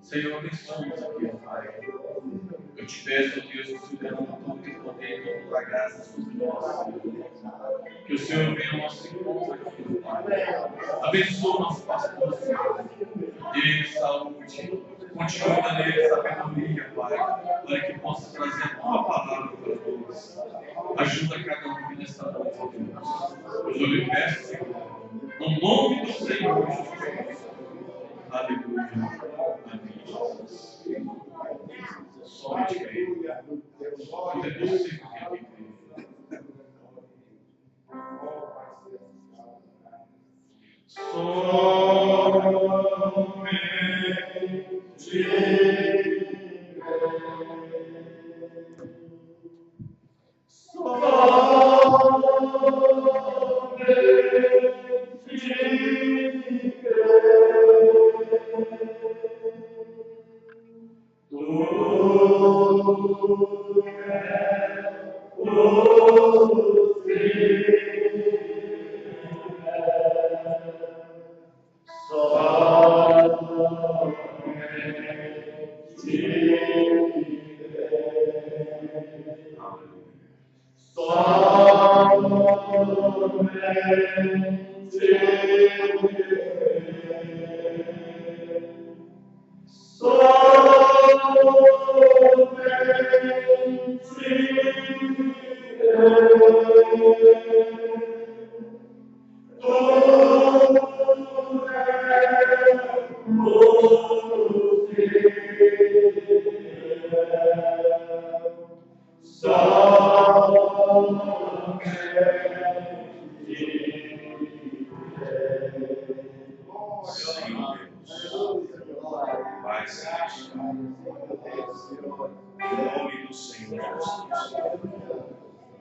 Senhor, abençoa-nos aqui, Pai. Eu te peço, Deus, que o Senhor derrama todo o teu poder, toda a graça sobre nós, Senhor. Que o Senhor venha ao nosso encontro aqui, Pai. Abençoa o nosso pastor, Senhor. Dê saúde. Continua dando ele sabedoria, Pai, para que possa trazer a tua palavra para todos. Ajuda cada um nesta noite, Deus. Eu lhe peço, Senhor, no nome do Senhor Jesus. Aleluia. Amém, Jesus. Somente Ele. Tudo é possível que Ele crê.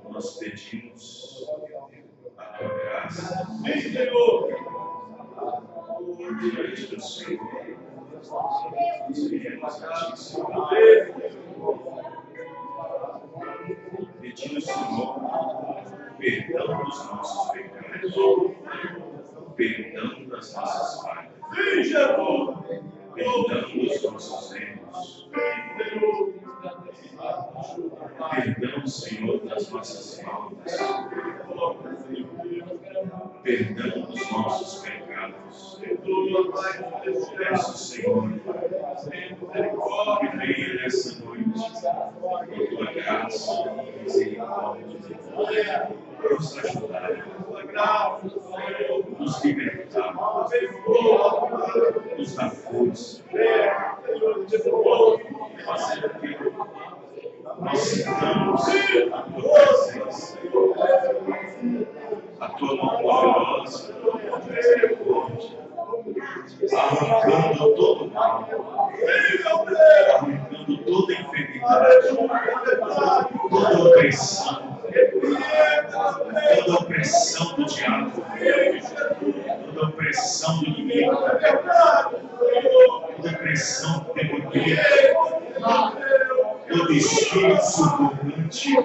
Nós pedimos a tua graça. Diante do Senhor, viemos a ti, Senhor. Pedimos, Senhor, perdão dos nossos pecados, perdão das nossas falhas, perdão dos nossos erros, perdão, Senhor, das nossas faltas, perdão dos nossos pecados. Peço, Senhor, que venha nessa noite a tua graça e misericórdia nos ajudar, nos libertar, nos dar força, fazer o que nós sintamos a tua presença, a tua mão poderosa, misericórdia, arrancando todo o mal, arrancando toda enfermidade, toda opressão do diabo, toda opressão do inimigo, toda opressão demoníaca, todo espírito sufocante,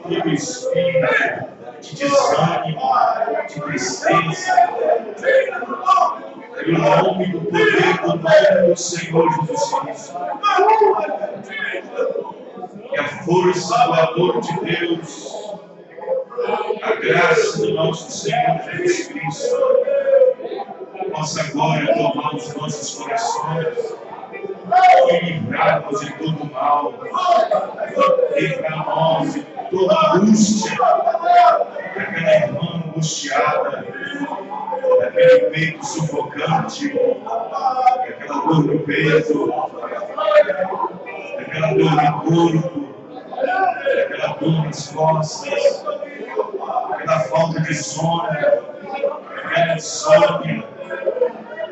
todo espírito de desânimo, de tristeza, em nome do poder do nome do Senhor Jesus Cristo, que a força do amor de Deus, a graça do nosso Senhor Jesus Cristo, possa agora tomar os nossos corações e livrar-nos de todo mal, livrar-nos de toda angústia, daquela irmã angustiada, daquele peito sufocante, daquela dor no peito, daquela dor no corpo, daquela dor nas costas, daquela falta de sono, daquela insônia,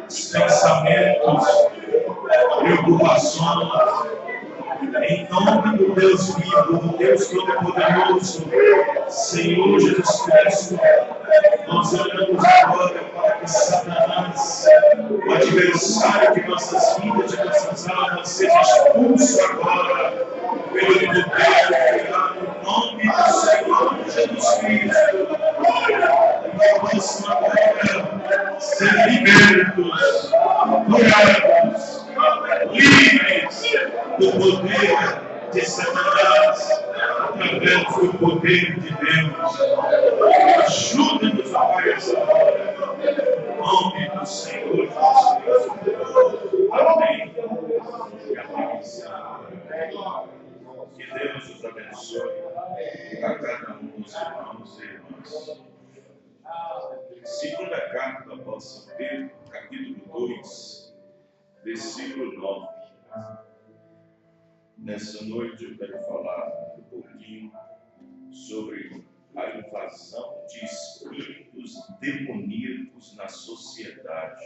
dos pensamentos, preocupações. Em nome do Deus vivo, do Deus Todo-Poderoso, Senhor Jesus Cristo, nós oramos agora para que Satanás, o adversário de nossas vidas, de nossas almas, seja expulso agora pelo poder, no nome do Senhor Jesus Cristo. Que possam agora ser ser libertos, curados, livres do poder de Satanás, através do poder de Deus. Ajuda-nos, ó Pai, essa hora. Em nome do Senhor Jesus. Amém. E amém, Senhor. Que Deus os abençoe a cada um dos irmãos e irmãs. Segunda carta do apóstolo São Pedro, capítulo 2, versículo 9. Nessa noite eu quero falar um pouquinho sobre a invasão de espíritos demoníacos na sociedade.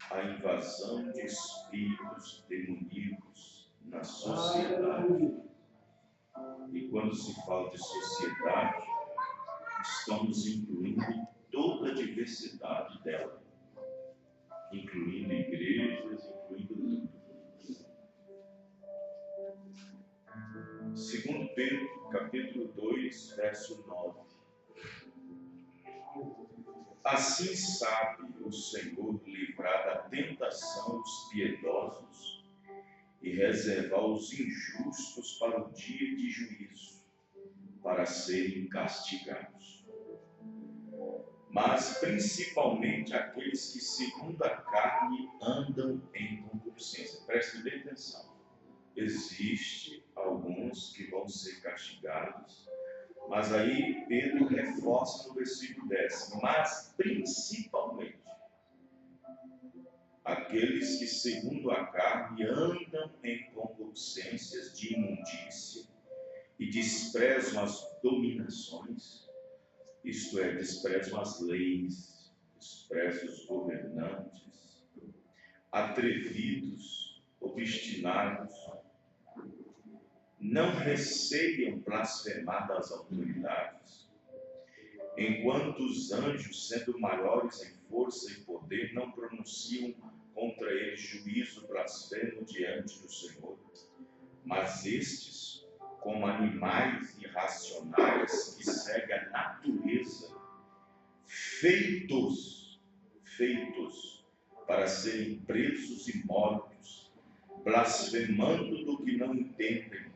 A invasão de espíritos demoníacos na sociedade. E quando se fala de sociedade, estamos incluindo toda a diversidade dela, incluindo igrejas, incluindo tudo. Segundo Pedro, capítulo 2, verso 9. Assim sabe o Senhor livrar da tentação os piedosos e reservar os injustos para o dia de juízo, para serem castigados. Mas principalmente aqueles que segundo a carne andam em concupiscência. Preste bem atenção. Existe alguns que vão ser castigados, mas aí Pedro reforça no versículo 10. Mas principalmente aqueles que segundo a carne andam em concupiscências de imundícia e desprezam as dominações, isto é, desprezam as leis, desprezam os governantes, atrevidos, obstinados, não receiam blasfemar das autoridades, enquanto os anjos, sendo maiores em força e poder, não pronunciam contra eles juízo blasfemo diante do Senhor. Mas estes, como animais irracionais que seguem a natureza, feitos para serem presos e mortos, blasfemando do que não entendem,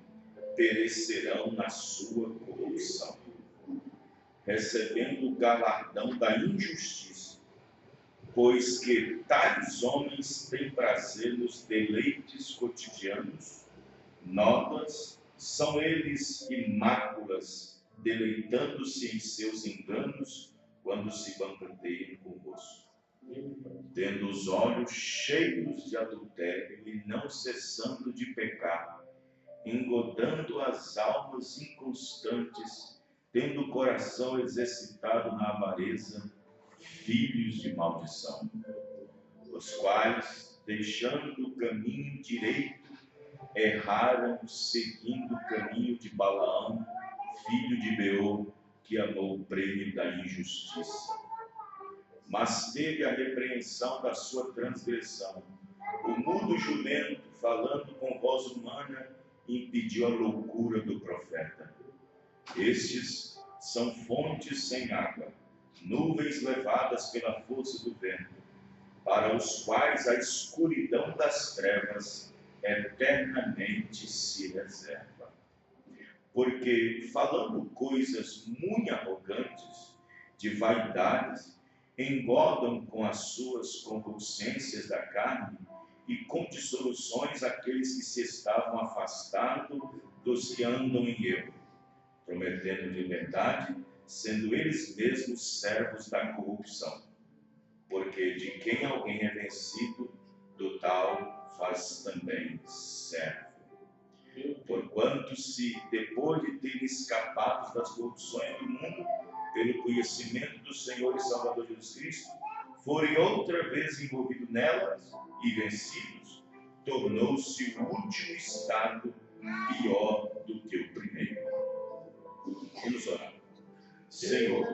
perecerão na sua corrupção, recebendo o galardão da injustiça, pois que tais homens têm prazer nos deleites cotidianos, notas, são eles imáculas, deleitando-se em seus enganos, quando se banqueteiam convosco, tendo os olhos cheios de adultério e não cessando de pecar, engodando as almas inconstantes, tendo o coração exercitado na avareza, filhos de maldição, os quais, deixando o caminho direito, erraram seguindo o caminho de Balaão, filho de Beor, que amou o prêmio da injustiça. Mas teve a repreensão da sua transgressão. O mudo jumento, falando com voz humana, impediu a loucura do profeta. Estes são fontes sem água, nuvens levadas pela força do vento, para os quais a escuridão das trevas eternamente se reserva. Porque, falando coisas muito arrogantes, de vaidades, engodam com as suas concupiscências da carne e com dissoluções aqueles que se estavam afastando dos que andam em erro, prometendo liberdade, sendo eles mesmos servos da corrupção. Porque de quem alguém é vencido, do tal faz também servo. Porquanto se, depois de terem escapado das corrupções do mundo, pelo conhecimento do Senhor e Salvador Jesus Cristo, forem outra vez envolvidos nelas e vencidos, tornou-se o último estado pior do que o primeiro. Vamos orar. Senhor,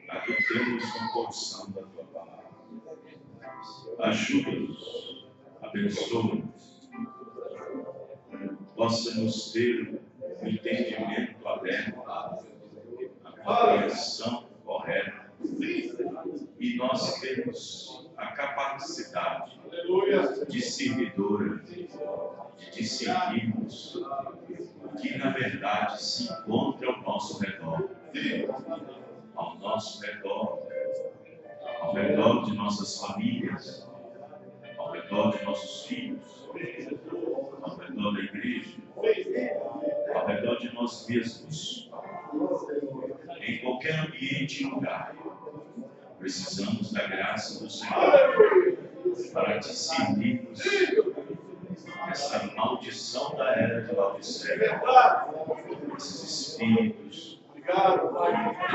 aqui temos uma porção da Tua palavra. Ajuda-nos, abençoa-nos, possa-nos ter um entendimento aberto fraterno, a compreensão correta, e nós temos a capacidade de servidora, de discernirmos o que na verdade se encontra ao nosso redor, ao redor de nossas famílias, ao redor de nossos filhos, ao redor da igreja, ao redor de nós mesmos, em qualquer ambiente e lugar. Precisamos da graça do Senhor para discernirmos essa maldição da era de Laodiceia, esses espíritos de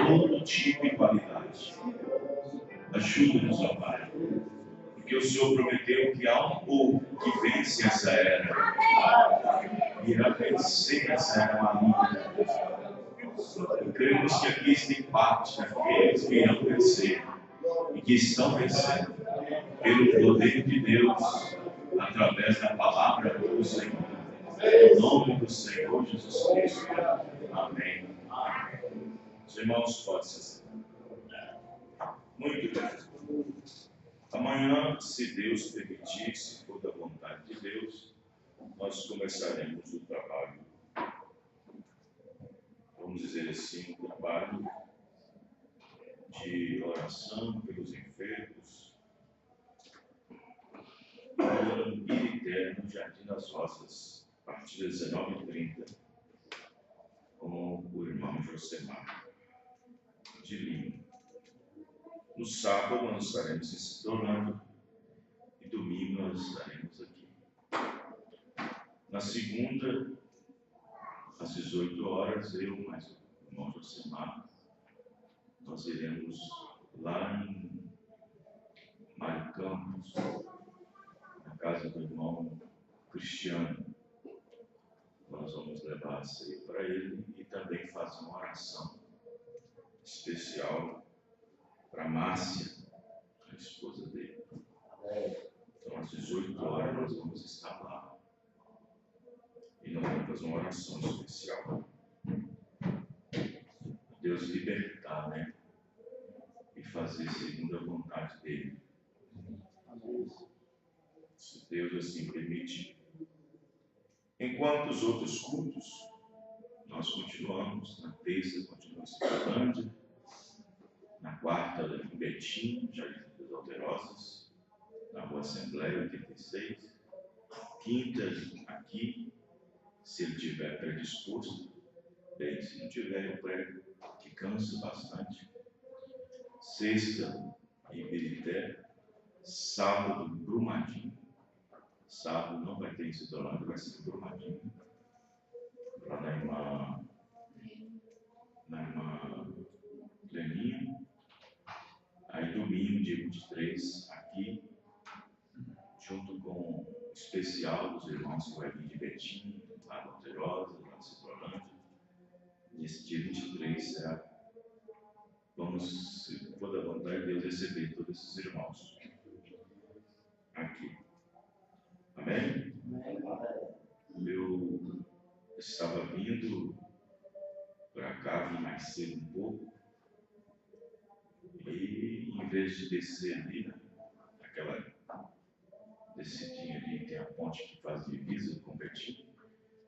todo tipo e qualidade. Ajude-nos, ó Pai, porque o Senhor prometeu que há um povo que vence essa era, irá vencer essa era maligna. E cremos que aqui tem parte daqueles que irão vencer e que estão vencendo pelo poder de Deus através da palavra do Senhor. Em nome do Senhor Jesus Cristo. Amém. Os irmãos podem se sentar. Muito bem. Amanhã, se Deus permitir, se for da vontade de Deus, nós começaremos o trabalho, vamos dizer assim, um trabalho de oração pelos enfermos em Ibirité, no Jardim das Rosas, a partir das 19h30, com o irmão Josemar de Lima. No sábado nós estaremos em Cidolândia e domingo nós estaremos aqui. Na segunda, às 18h, eu mais o irmão Josemar, nós iremos lá em Mário Campos, na casa do irmão Cristiano. Nós vamos levar a ceia para ele e também fazer uma oração especial para Márcia, a esposa dele. Então, às 18h nós vamos estar lá. E nós vamos fazer uma oração especial. Deus libertar, né? E fazer segundo a vontade dele. Se Deus assim permitir. Enquanto os outros cultos, nós continuamos. Na terça, continuamos em Cidolândia. Na quarta, em Betim, Jardim das Alterosas, na Rua Assembleia 86. Quinta, aqui, se ele estiver predisposto. Bem, se não tiver, eu prego, que cansa bastante. Sexta, em Ibirité. Sábado, em Brumadinho. Sábado não vai ter em Cidolândia, vai ser em Brumadinho. Lá na irmã Leninha. Aí domingo, dia 23, aqui, junto com o especial dos irmãos que vai vir de Betim, lá de Alterosa, lá de Cidolândia. Nesse dia 23 será, vamos, se for da vontade de Deus, receber todos esses irmãos aqui. Amém? Eu estava vindo para cá, vim mais cedo um pouco, e em vez de descer ali, naquela descidinha ali, tem a ponte que faz divisa com Betim,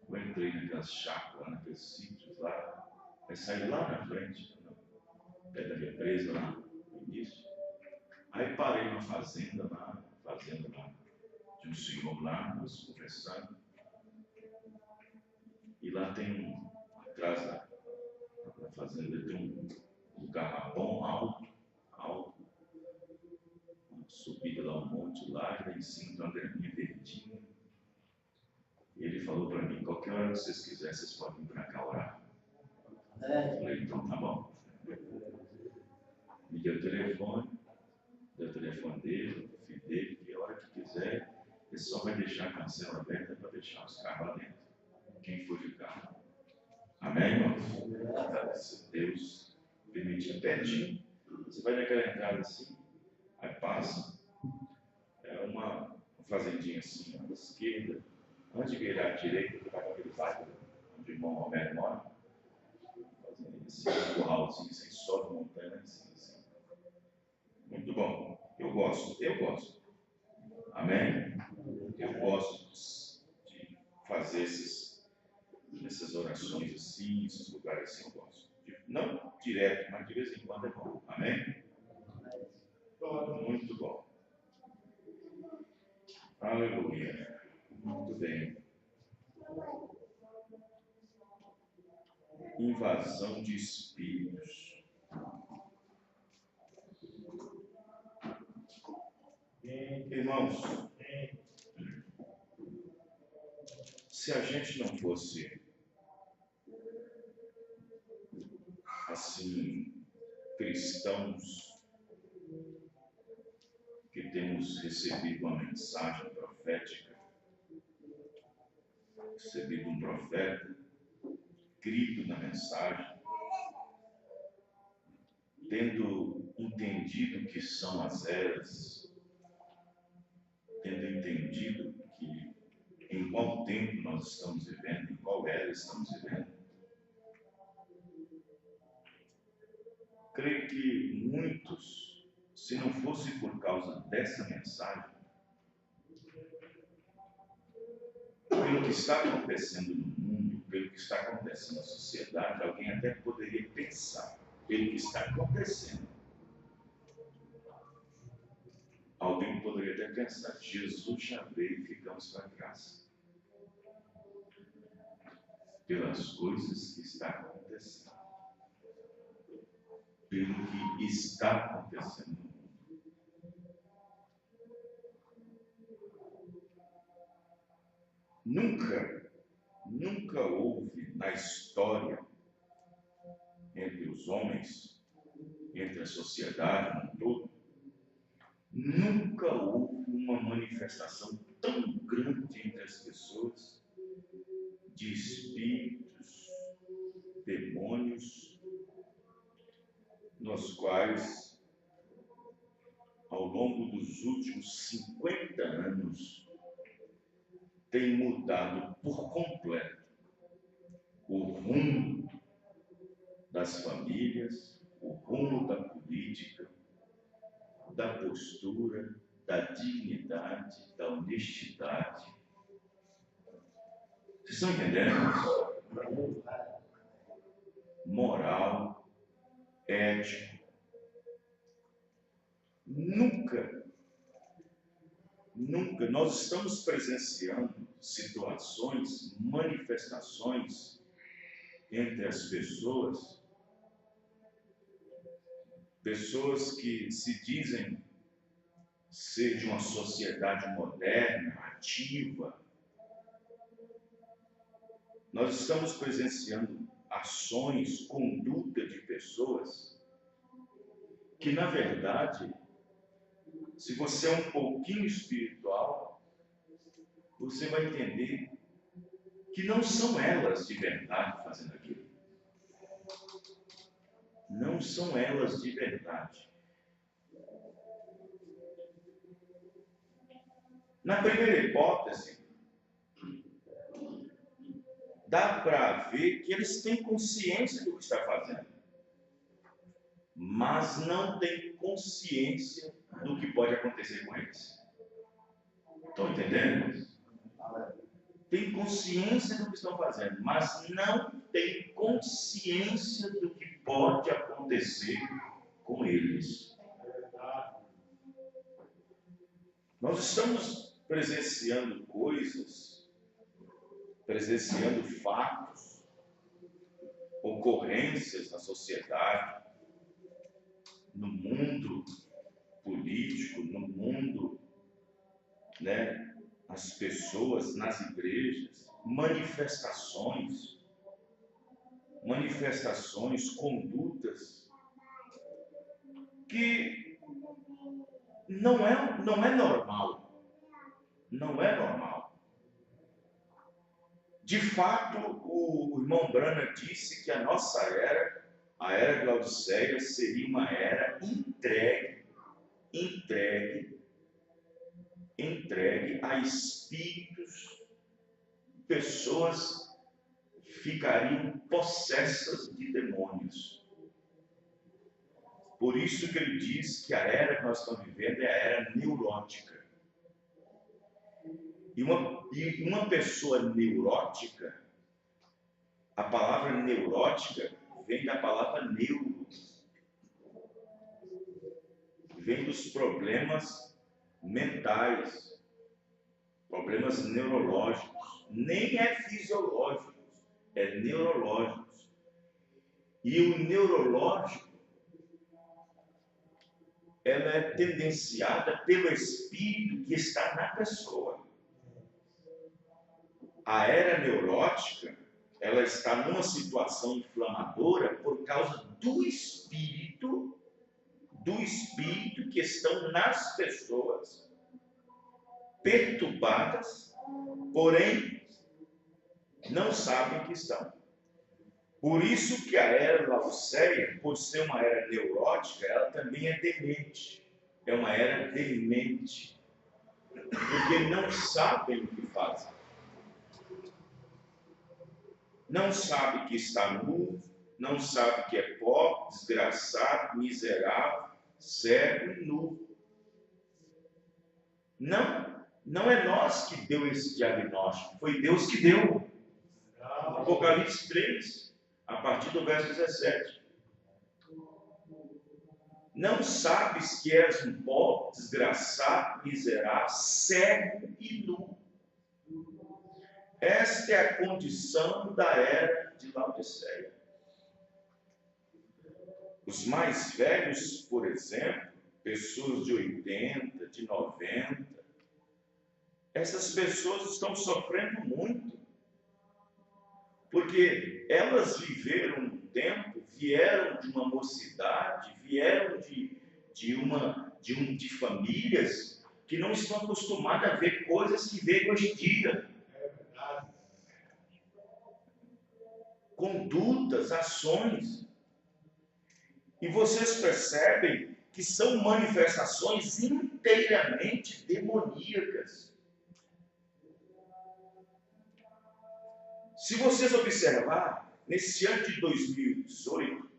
eu entrei naquelas chácaras, naqueles sítios lá, aí saí lá na frente, perto da represa lá no início, aí parei na fazenda lá de um senhor lá, nós conversando, e lá tem atrás da fazenda tem um lugar bom, alto, uma subida lá, um monte lá, e lá em cima tem uma graminha verdinha. E ele falou para mim, qualquer hora que vocês quiserem, vocês podem vir para cá orar. Eu falei, então tá bom. Me deu o telefone dele, o filho dele, que a hora que quiser, ele só vai deixar a cancela aberta para deixar os carros lá dentro. Quem for de carro. Amém, irmãos? Se Deus permitir pertinho. Você vai naquela entrada assim, aí passa, é uma fazendinha assim, à esquerda, antes de virar à direita, você vai para aquele bairro onde o irmão Romero mora. esse curralzinho, assim, sobe montanha lá em cima. Assim. Muito bom. Eu gosto. Amém? Eu gosto de fazer essas orações assim, esses lugares assim, eu gosto. Não direto, mas de vez em quando é bom. Amém? Muito bom. Aleluia. Muito bem. Invasão de espíritos. Irmãos, se a gente não fosse assim, cristãos que temos recebido uma mensagem profética, recebido um profeta, crido na mensagem, tendo entendido o que são as eras, tendo entendido que em qual tempo nós estamos vivendo, em qual era estamos vivendo, creio que muitos, se não fosse por causa dessa mensagem, pelo que está acontecendo no mundo, pelo que está acontecendo na sociedade, alguém até poderia pensar, pelo que está acontecendo, alguém poderia até pensar, Jesus já veio e ficamos para trás. Pelas coisas que está acontecendo, pelo que está acontecendo no mundo. Nunca houve na história, entre os homens, entre a sociedade no todo, nunca houve uma manifestação tão grande entre as pessoas de espíritos, demônios, nos quais, ao longo dos últimos 50 anos, tem mudado por completo o rumo das famílias, o rumo da política, da postura, da dignidade, da honestidade. Vocês estão entendendo? Moral, ético. Nunca nós estamos presenciando situações, manifestações entre as pessoas que se dizem ser de uma sociedade moderna, ativa. Nós estamos presenciando ações, conduta de pessoas que, na verdade, se você é um pouquinho espiritual, você vai entender que não são elas de verdade fazendo aquilo. Não são elas de verdade. Na primeira hipótese, dá para ver que eles têm consciência do que está fazendo, mas não têm consciência do que pode acontecer com eles. Estão entendendo? Tem consciência do que estão fazendo, mas não tem consciência do que pode acontecer com eles. Nós estamos presenciando coisas, presenciando fatos, ocorrências na sociedade, no mundo político, no mundo, as pessoas, nas igrejas, manifestações, condutas que não é normal. Não é normal. De fato, o irmão Branham disse que a nossa era, a era de Laodiceia, seria uma era entregue a espíritos, pessoas ficariam possessas de demônios. Por isso que ele diz que a era que nós estamos vivendo é a era neurótica. E uma pessoa neurótica, a palavra neurótica vem da palavra neuro. Vem dos problemas mentais, problemas neurológicos. Nem é fisiológicos, é neurológicos. E o neurológico, ela é tendenciada pelo espírito que está na pessoa. A era neurótica, ela está numa situação inflamadora por causa do espírito que estão nas pessoas, perturbadas, porém não sabem que estão. Por isso que a era Laodiceia, por ser uma era neurótica, ela também é demente. É uma era demente, porque não sabem o que fazem. Não sabe que está nu, não sabe que é pobre, desgraçado, miserável, cego e nu. Não é nós que deu esse diagnóstico, foi Deus que deu. Apocalipse 3, a partir do verso 17. Não sabes que és um pobre, desgraçado, miserável, cego e nu. Esta é a condição da era de Laodiceia. Os mais velhos, por exemplo, pessoas de 80, de 90, essas pessoas estão sofrendo muito, porque elas viveram um tempo, vieram de uma mocidade, vieram de famílias que não estão acostumadas a ver coisas que veem hoje em dia. Condutas, ações. E vocês percebem que são manifestações inteiramente demoníacas. Se vocês observar, nesse ano de 2018,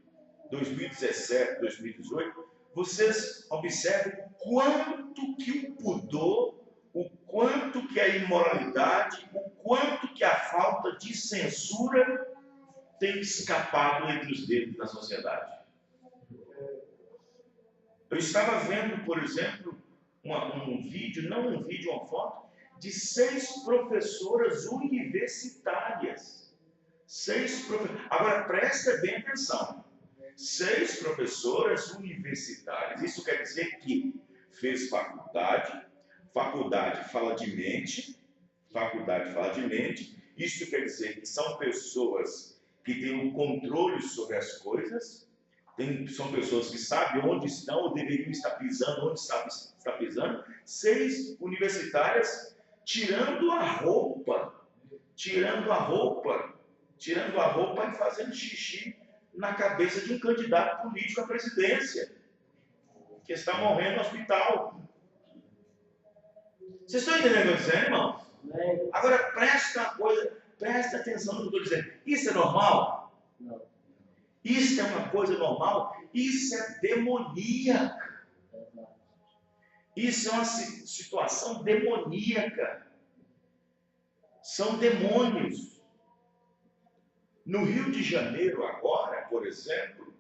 2017, 2018, vocês observem o quanto que o pudor, o quanto que a imoralidade, o quanto que a falta de censura tem escapado entre os dedos da sociedade. Eu estava vendo, por exemplo, um vídeo, não um vídeo, uma foto, de 6 professoras universitárias. Agora, presta bem atenção. 6 professoras universitárias. Isso quer dizer que fez faculdade fala de mente, Isso quer dizer que são pessoas que têm um controle sobre as coisas, são pessoas que sabem onde estão ou deveriam estar pisando, onde está pisando. 6 universitárias tirando a roupa e fazendo xixi na cabeça de um candidato político à presidência, que está morrendo no hospital. Vocês estão entendendo o que eu estou dizendo, irmãos? Agora presta atenção no que eu estou dizendo. Isso é normal? Não. Isso é uma coisa normal? Isso é demoníaca. Isso é uma situação demoníaca. São demônios. No Rio de Janeiro agora, por exemplo,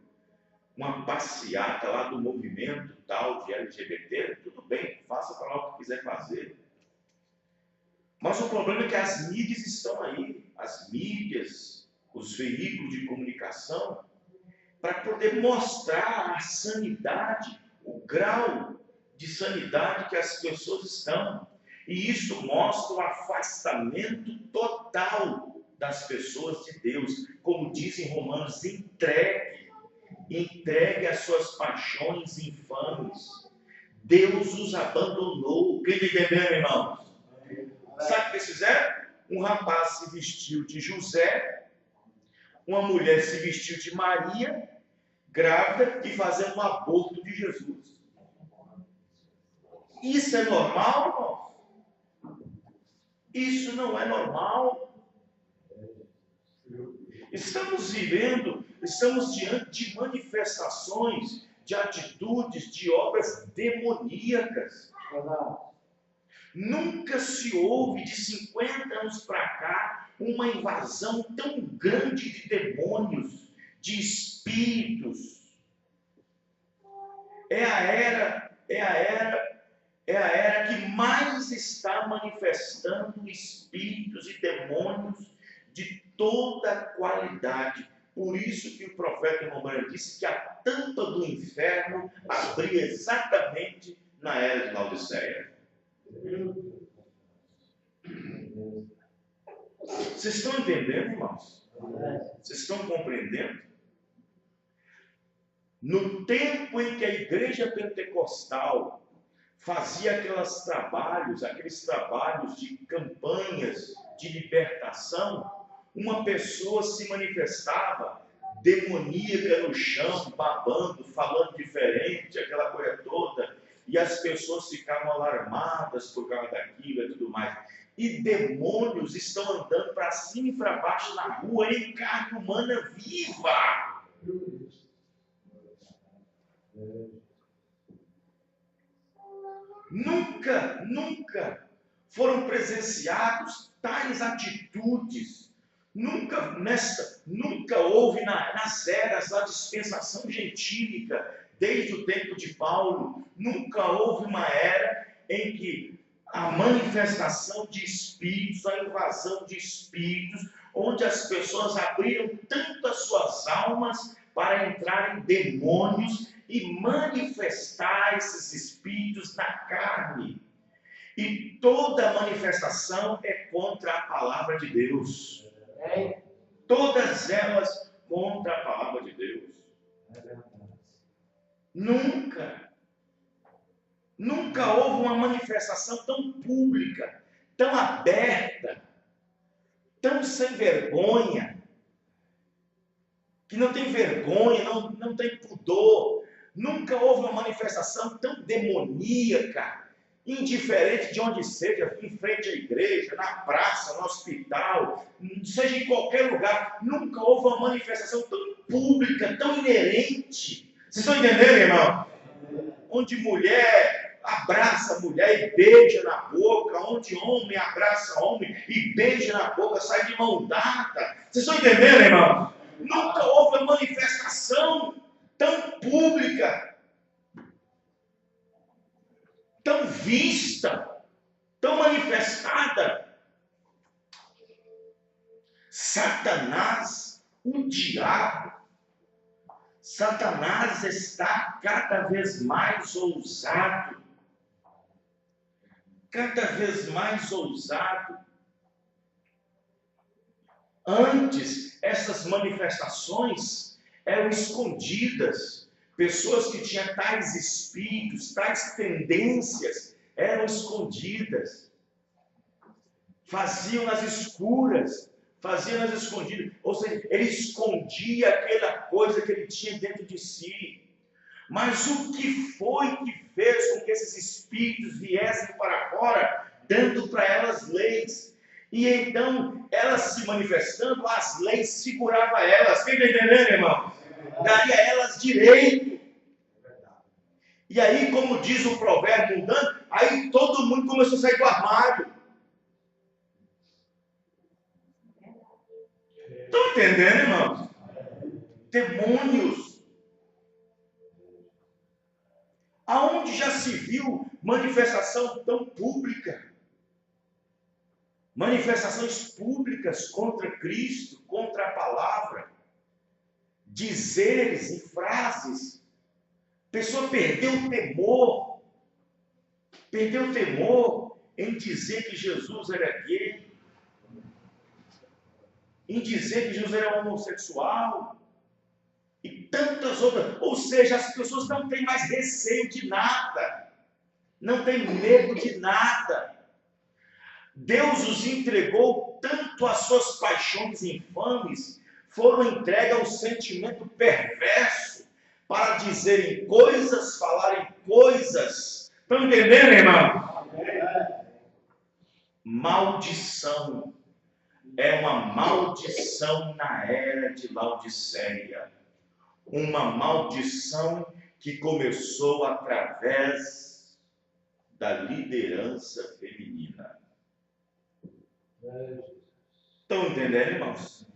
uma passeata lá do movimento tal de LGBT, tudo bem, faça para lá o que quiser fazer. Mas o problema é que as mídias estão aí, as mídias, os veículos de comunicação, para poder mostrar a sanidade, o grau de sanidade que as pessoas estão. E isso mostra o afastamento total das pessoas de Deus. Como diz em Romanos, entregue às suas paixões infames. Deus os abandonou. Quem me entendeu, irmãos? Sabe o que eles fizeram? Um rapaz se vestiu de José, uma mulher se vestiu de Maria, grávida, e fazendo um aborto de Jesus. Isso é normal, irmãos? Isso não é normal. Estamos diante de manifestações, de atitudes, de obras demoníacas. Nunca se houve, de 50 anos para cá, uma invasão tão grande de demônios, de espíritos. É a era que mais está manifestando espíritos e demônios de toda qualidade. Por isso que o profeta Emanuel disse que a tampa do inferno abria exatamente na era de Laodiceia. Vocês estão entendendo, irmãos? Vocês estão compreendendo? No tempo em que a igreja pentecostal fazia aqueles trabalhos de campanhas de libertação, uma pessoa se manifestava demoníaca no chão, babando, falando diferente, aquela coisa toda, e as pessoas ficavam alarmadas por causa daquilo e tudo mais. E demônios estão andando para cima e para baixo na rua em carne humana viva. Nunca foram presenciados tais atitudes. Nunca houve nas eras da dispensação gentílica, desde o tempo de Paulo, nunca houve uma era em que a manifestação de espíritos, a invasão de espíritos, onde as pessoas abriram tanto as suas almas para entrar em demônios e manifestar esses espíritos na carne. E toda manifestação é contra a palavra de Deus. Todas elas contra a palavra de Deus. Nunca houve uma manifestação tão pública, tão aberta, tão sem vergonha, que não tem vergonha, não tem pudor. Nunca houve uma manifestação tão demoníaca, indiferente de onde seja, em frente à igreja, na praça, no hospital, seja em qualquer lugar. Nunca houve uma manifestação tão pública, tão inerente. Vocês estão entendendo, irmão? Onde mulher abraça mulher e beija na boca, onde homem abraça homem e beija na boca, sai de mão dada. Vocês estão entendendo, irmão? Nunca houve uma manifestação tão pública, tão vista, tão manifestada. Satanás, o diabo, Satanás está cada vez mais ousado. Cada vez mais ousado. Antes, essas manifestações eram escondidas. Pessoas que tinham tais espíritos, tais tendências, eram escondidas. Faziam nas escuras. Fazia nas escondidas, ou seja, ele escondia aquela coisa que ele tinha dentro de si. Mas o que foi que fez com que esses espíritos viessem para fora, dando para elas leis? E então, elas se manifestando, as leis seguravam elas. Quem está entendendo, irmão? Daria a elas direito. E aí, como diz o provérbio mundano, aí todo mundo começou a sair do armário. Estão entendendo, irmãos? Demônios. Aonde já se viu manifestação tão pública? Manifestações públicas contra Cristo, contra a palavra. Dizeres e frases. A pessoa perdeu o temor. Perdeu o temor em dizer que Jesus era gay. Em dizer que Jesus era homossexual e tantas outras. Ou seja, as pessoas não têm mais receio de nada, não têm medo de nada. Deus os entregou tanto às suas paixões infames, foram entregues ao sentimento perverso para dizerem coisas, falarem coisas. Estão entendendo, irmão? Maldição. é uma maldição na era de Laodiceia. Uma maldição que começou através da liderança feminina. Estão entendendo, irmãos?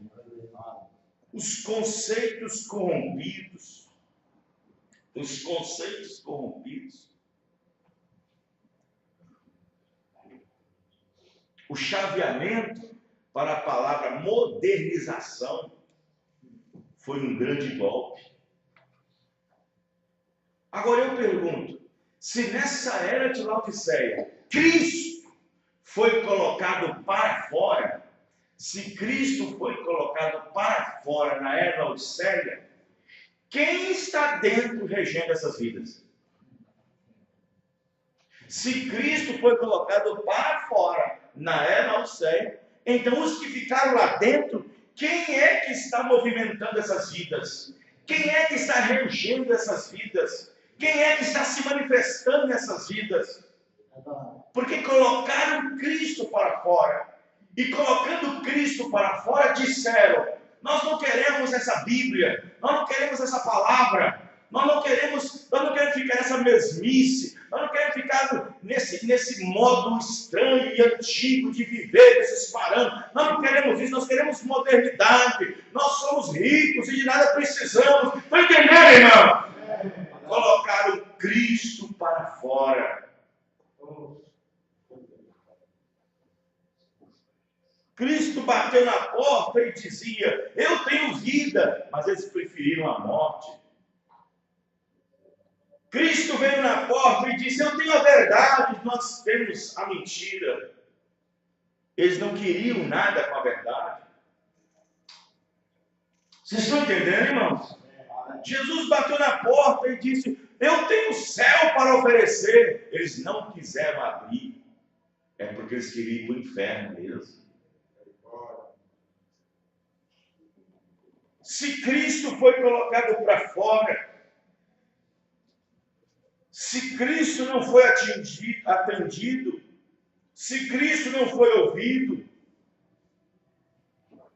Os conceitos corrompidos. Os conceitos corrompidos. O chaveamento para a palavra modernização foi um grande golpe. Agora eu pergunto, se nessa era de Laodiceia, Cristo foi colocado para fora, se Cristo foi colocado para fora na era de Laodiceia, quem está dentro regendo essas vidas? Se Cristo foi colocado para fora na era de Laodiceia, então os que ficaram lá dentro, quem é que está movimentando essas vidas? Quem é que está regendo essas vidas? Quem é que está se manifestando nessas vidas? Porque colocaram Cristo para fora. E colocando Cristo para fora, disseram: nós não queremos essa Bíblia, nós não queremos essa palavra, nós não queremos ficar nessa mesmice, nós não queremos ficar nesse modo estranho e antigo de viver, desses parâmetros. Nós não queremos isso, nós queremos modernidade, nós somos ricos e de nada precisamos. Estão entendendo, irmão? Colocaram Cristo para fora. Cristo bateu na porta e dizia: eu tenho vida, mas eles preferiram a morte. Cristo veio na porta e disse: eu tenho a verdade, nós temos a mentira. Eles não queriam nada com a verdade. Vocês estão entendendo, irmãos? Jesus bateu na porta e disse: eu tenho céu para oferecer. Eles não quiseram abrir. É porque eles queriam ir para o inferno mesmo. Se Cristo foi colocado para fora, se Cristo não foi atendido, se Cristo não foi ouvido,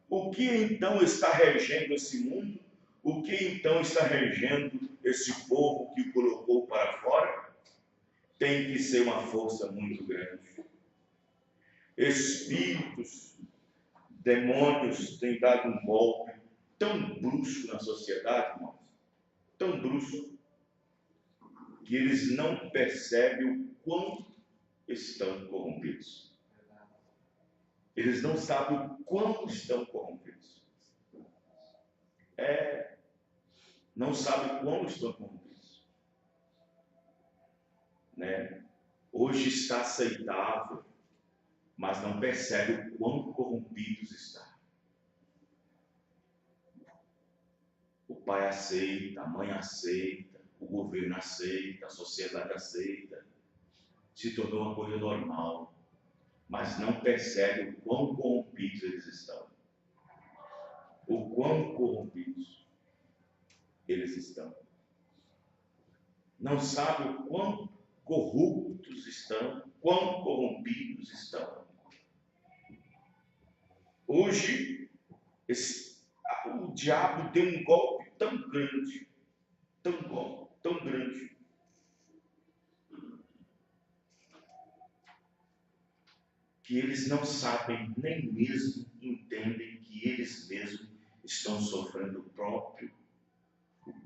o que então está regendo esse mundo? O que então está regendo esse povo que o colocou para fora? Tem que ser uma força muito grande. Espíritos, demônios têm dado um golpe tão brusco na sociedade, irmãos, tão brusco, que eles não percebem o quão estão corrompidos. Eles não sabem o quão estão corrompidos. Não sabem o quão estão corrompidos. Hoje está aceitável, mas não percebe o quão corrompidos estão. O pai aceita, a mãe aceita, o governo aceita, a sociedade aceita. Se tornou uma coisa normal, mas não percebe o quão corrompidos eles estão. O quão corrompidos eles estão. Não sabe o quão corruptos estão, quão corrompidos estão. Hoje, o diabo deu um golpe tão grande, tão grande, que eles não sabem, nem mesmo entendem que eles mesmos estão sofrendo o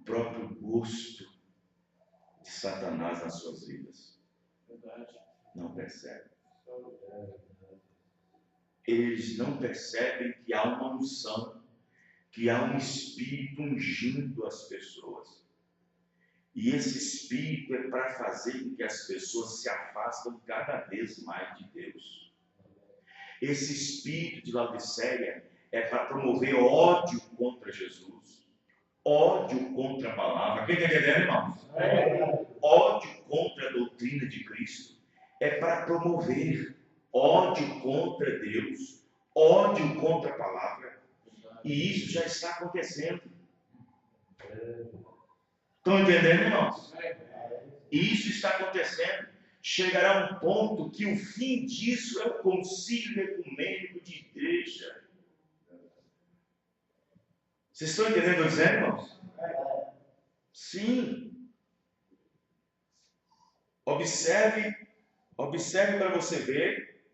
próprio gosto de Satanás nas suas vidas. Não percebem. Eles não percebem que há uma unção, que há um espírito ungindo as pessoas. E esse espírito é para fazer com que as pessoas se afastem cada vez mais de Deus. Esse espírito de Laodiceia é para promover ódio contra Jesus, ódio contra a palavra. Quem está entendendo, irmãos? Ódio contra a doutrina de Cristo. É para promover ódio contra Deus, ódio contra a palavra. E isso já está acontecendo. Estão entendendo, irmãos? Isso está acontecendo. Chegará um ponto que o fim disso é o concílio ecumênico de igreja. Vocês estão entendendo o que eu estou dizendo, irmãos? Sim. Observe para você ver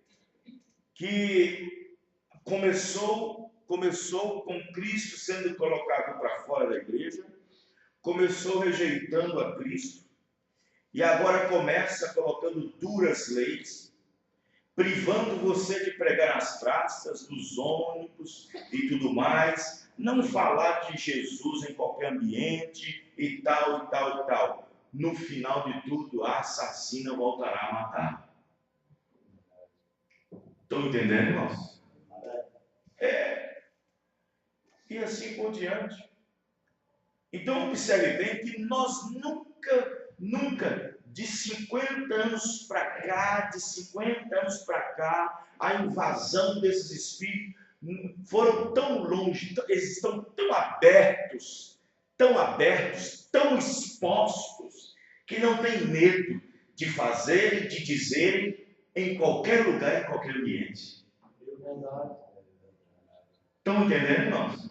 que começou com Cristo sendo colocado para fora da igreja, começou rejeitando a Cristo, e agora começa colocando duras leis, privando você de pregar nas praças, nos ônibus e tudo mais, não falar de Jesus em qualquer ambiente e tal, e tal, e tal. No final de tudo, a assassina voltará a matar. Estão entendendo, irmãos? E assim por diante. Então, observe bem que nós nunca, de 50 anos para cá, a invasão desses espíritos foram tão longe, eles estão tão abertos, tão expostos, que não tem medo de fazerem, de dizerem, em qualquer lugar, em qualquer ambiente. Estão entendendo, irmãos?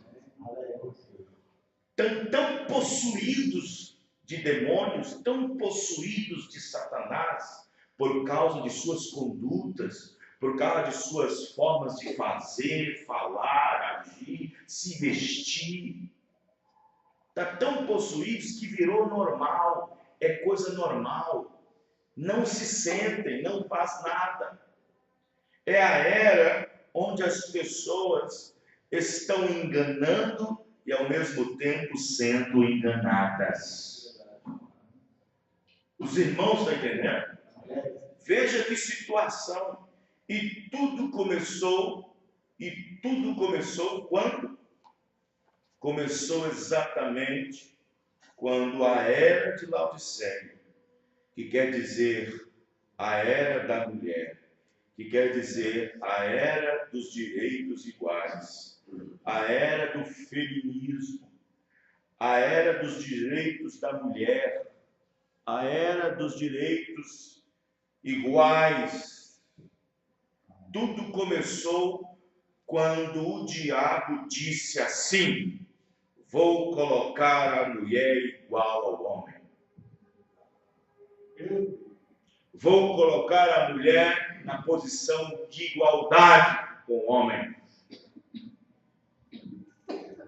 Tão possuídos de demônios, tão possuídos de Satanás, por causa de suas condutas, por causa de suas formas de fazer, falar, agir, se vestir. Está tão possuídos que virou normal, é coisa normal. Não se sentem, não faz nada. É a era onde as pessoas estão enganando e ao mesmo tempo sendo enganadas. Os irmãos estão entendendo? Veja que situação. E tudo começou quando? Começou exatamente quando a era de Laodiceia, que quer dizer a era da mulher, que quer dizer a era dos direitos iguais, a era do feminismo, a era dos direitos da mulher, a era dos direitos iguais. Tudo começou quando o diabo disse assim: vou colocar a mulher igual ao homem. Vou colocar a mulher na posição de igualdade com o homem.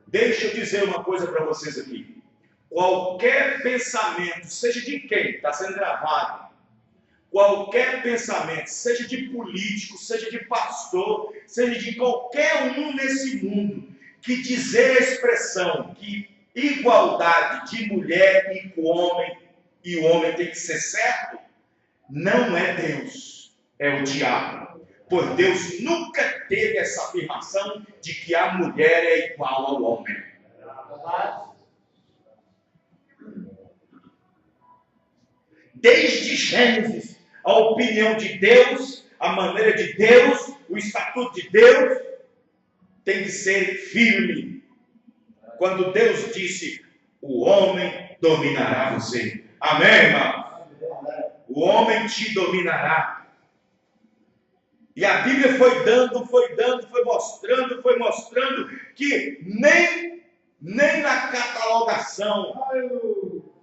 Deixa eu dizer uma coisa para vocês aqui. Qualquer pensamento, seja de quem, está sendo gravado, qualquer pensamento, seja de político, seja de pastor, seja de qualquer um nesse mundo, que dizer a expressão que igualdade de mulher e com homem, e o homem tem que ser certo, não é Deus, é o diabo. Pois Deus nunca teve essa afirmação de que a mulher é igual ao homem. Desde Gênesis, a opinião de Deus, a maneira de Deus, o estatuto de Deus tem que ser firme. Quando Deus disse: o homem dominará você. Amém, irmão? O homem te dominará. E a Bíblia foi mostrando que nem na catalogação,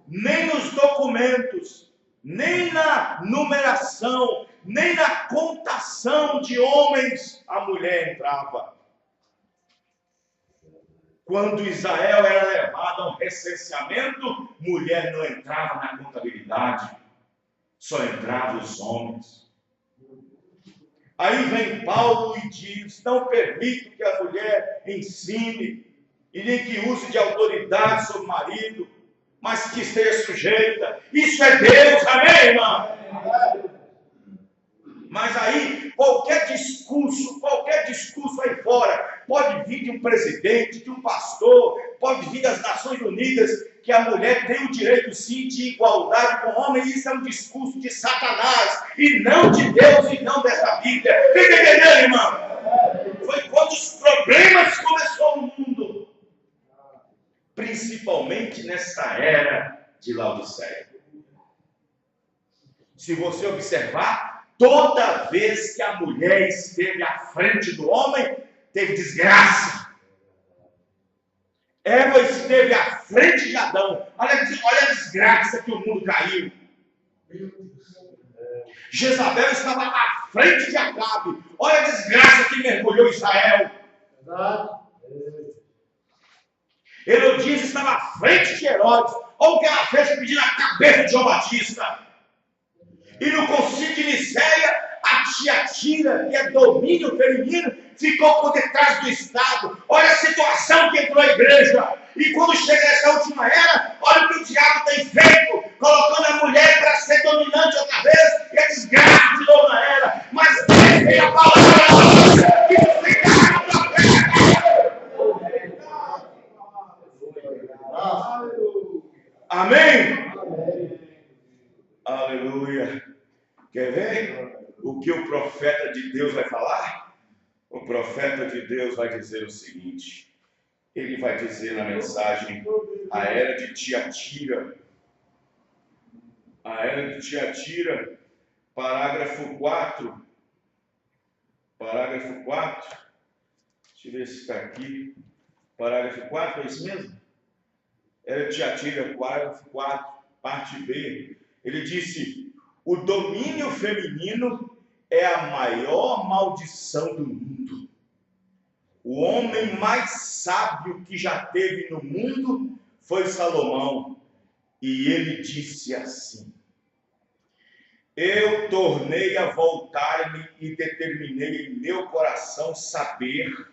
nem nos documentos, nem na numeração, nem na contação de homens a mulher entrava. Quando Israel era levado ao recenseamento, mulher não entrava na contabilidade, só entravam os homens. Aí vem Paulo e diz: não permito que a mulher ensine e nem que use de autoridade sobre o marido, mas que esteja sujeita. Isso é Deus, amém, irmão? Mas aí, qualquer discurso aí fora, pode vir de um presidente, de um pastor, pode vir das Nações Unidas, que a mulher tem o direito sim de igualdade com o homem. Isso é um discurso de Satanás, e não de Deus, e não dessa Bíblia. Está entendendo, irmão? Foi quando os problemas começaram no mundo, principalmente nessa era de Laodiceia. Se você observar, toda vez que a mulher esteve à frente do homem, teve desgraça. Eva esteve à frente de Adão. Olha a desgraça que o mundo caiu. Jezabel estava à frente de Acabe. Olha a desgraça que mergulhou Israel. Herodias estava à frente de Herodes. Olha o que ela fez pedindo a cabeça de João Batista. E no concílio de Nicéia, a Tiatira, que é domínio feminino, ficou por detrás do Estado. Olha a situação que entrou a igreja. E quando chega nessa última era, olha o que o diabo tem feito, colocando a mulher para ser dominante outra vez, e a desgraça de novo na era. Mas Deus tem a palavra que nos ligar no profeta. Amém? Aleluia. Quer ver o que o profeta de Deus vai falar? O profeta de Deus vai dizer o seguinte. Ele vai dizer na mensagem, a era de Tiatira. A era de Tiatira, parágrafo 4. Parágrafo 4. Deixa eu ver se está aqui. Parágrafo 4, é isso mesmo? Era de Tiatira, parágrafo 4, parte B. Ele disse, o domínio feminino é a maior maldição do mundo. O homem mais sábio que já teve no mundo foi Salomão. E ele disse assim, eu tornei a voltar-me e determinei em meu coração saber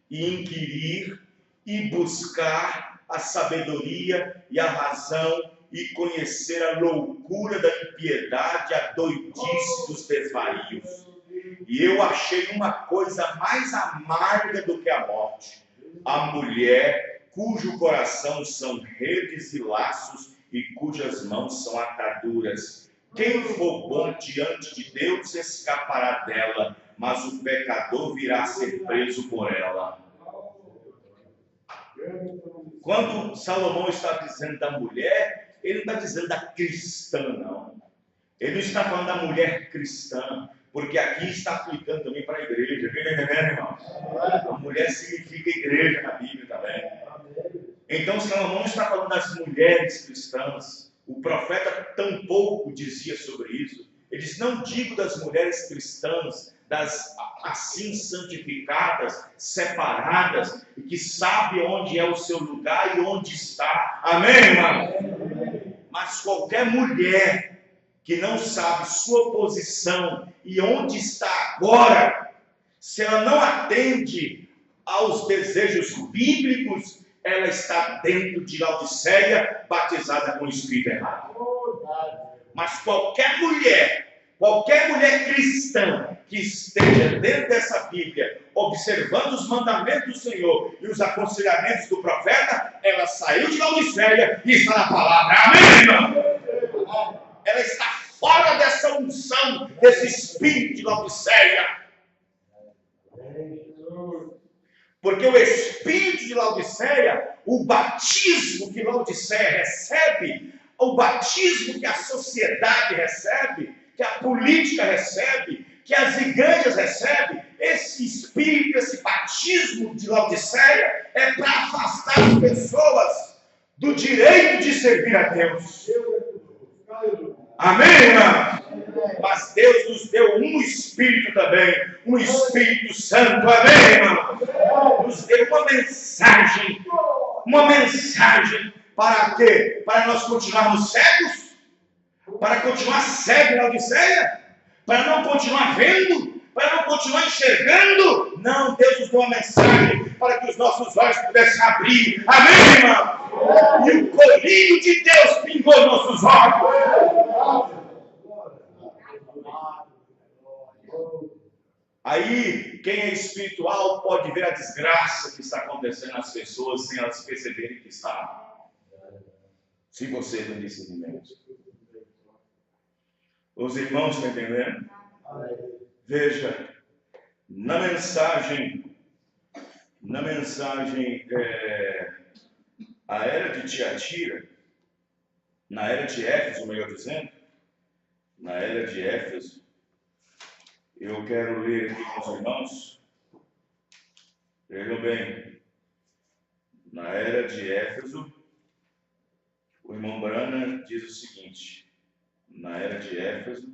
e inquirir e buscar a sabedoria e a razão e conhecer a loucura da impiedade, a doidice dos desvarios. E eu achei uma coisa mais amarga do que a morte, a mulher cujo coração são redes e laços e cujas mãos são ataduras. Quem for bom diante de Deus escapará dela, mas o pecador virá a ser preso por ela. Quando Salomão está dizendo da mulher, ele não está dizendo da cristã, não. Ele não está falando da mulher cristã, porque aqui está aplicando também para a igreja. Viu, irmão? A mulher significa igreja na Bíblia também. Então Salomão não está falando das mulheres cristãs. O profeta tampouco dizia sobre isso. Ele diz, não digo das mulheres cristãs, das assim santificadas, separadas, e que sabe onde é o seu lugar e onde está. Amém, irmão? Mas qualquer mulher que não sabe sua posição e onde está agora, se ela não atende aos desejos bíblicos, ela está dentro de Laodiceia, batizada com o Espírito errado. Mas qualquer mulher cristã que esteja dentro dessa Bíblia, observando os mandamentos do Senhor e os aconselhamentos do profeta, ela saiu de Laodiceia e está na palavra. Amém, irmão? Ela está fora dessa unção, desse espírito de Laodiceia. Porque o espírito de Laodiceia, o batismo que Laodiceia recebe, o batismo que a sociedade recebe, que a política recebe, que as igrejas recebem, esse espírito, esse batismo de Laodiceia é para afastar as pessoas do direito de servir a Deus. Amém, irmão? Mas Deus nos deu um Espírito também, um Espírito Santo, amém, irmão? Nos deu uma mensagem para quê? Para nós continuarmos cegos? Para continuar cego na Odisseia? Para não continuar vendo? Para não continuar enxergando? Não, Deus nos deu uma mensagem para que os nossos olhos pudessem abrir, amém, irmão? E o colírio de Deus pingou nos nossos olhos. Aí, quem é espiritual pode ver a desgraça que está acontecendo nas pessoas sem elas perceberem que está. Se você tem discernimento. Os irmãos estão entendendo? Veja, na mensagem, a era de Tiatira, na era de Éfeso, melhor dizendo, na era de Éfeso, eu quero ler aqui com os irmãos. Vejam bem. Na era de Éfeso, o irmão Branham diz o seguinte, na era de Éfeso,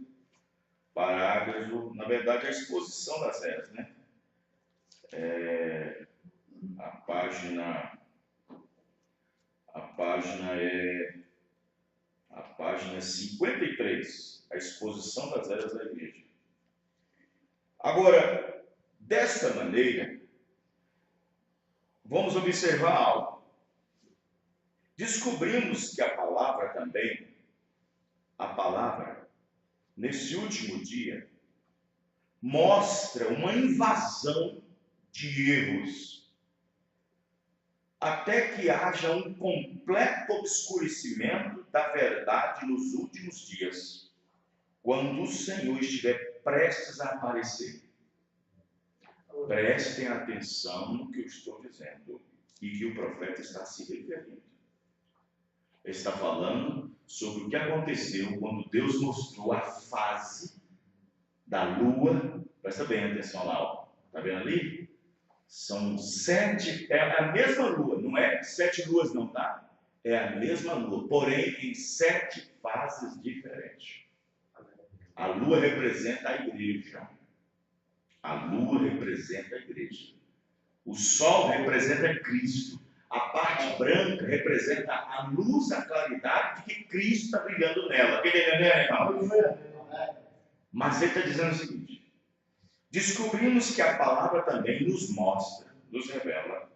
parágrafo, na verdade, a exposição das eras, né? A página é 53, a exposição das eras da igreja. Agora, desta maneira, vamos observar algo. Descobrimos que a palavra, nesse último dia, mostra uma invasão de erros, até que haja um completo obscurecimento da verdade nos últimos dias, quando o Senhor estiver prestes a aparecer. Prestem atenção no que eu estou dizendo e que o profeta está se referindo. Ele está falando sobre o que aconteceu quando Deus mostrou a fase da lua. Presta bem atenção lá, está vendo ali? São 7, é a mesma lua, não é 7 luas não, tá? É a mesma lua, porém em 7 fases diferentes. A lua representa a igreja. A lua representa a igreja. O sol representa Cristo. A parte branca representa a luz, a claridade de que Cristo está brilhando nela. Mas ele está dizendo o seguinte: descobrimos que a palavra também nos mostra, nos revela,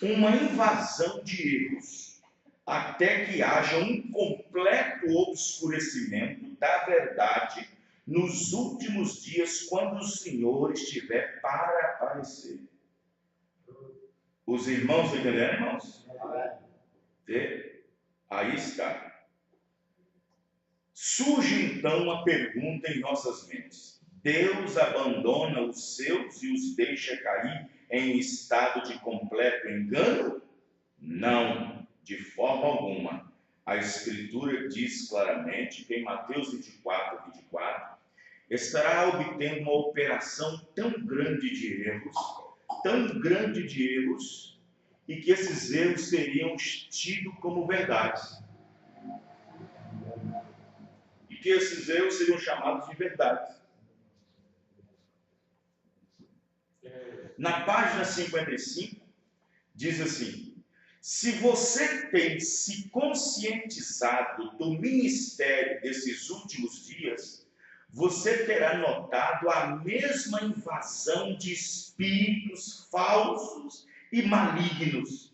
uma invasão de erros, até que haja um completo obscurecimento da verdade nos últimos dias, quando o Senhor estiver para aparecer. Os irmãos entenderam, irmãos? Aí está. Surge então uma pergunta em nossas mentes: Deus abandona os seus e os deixa cair em estado de completo engano? Não, de forma alguma. A Escritura diz claramente que em Mateus 24, 24, estará obtendo uma operação tão grande de erros, e que esses erros seriam tidos como verdades. E que esses erros seriam chamados de verdades. Na página 55, diz assim: se você tem se conscientizado do ministério desses últimos dias, você terá notado a mesma invasão de espíritos falsos e malignos.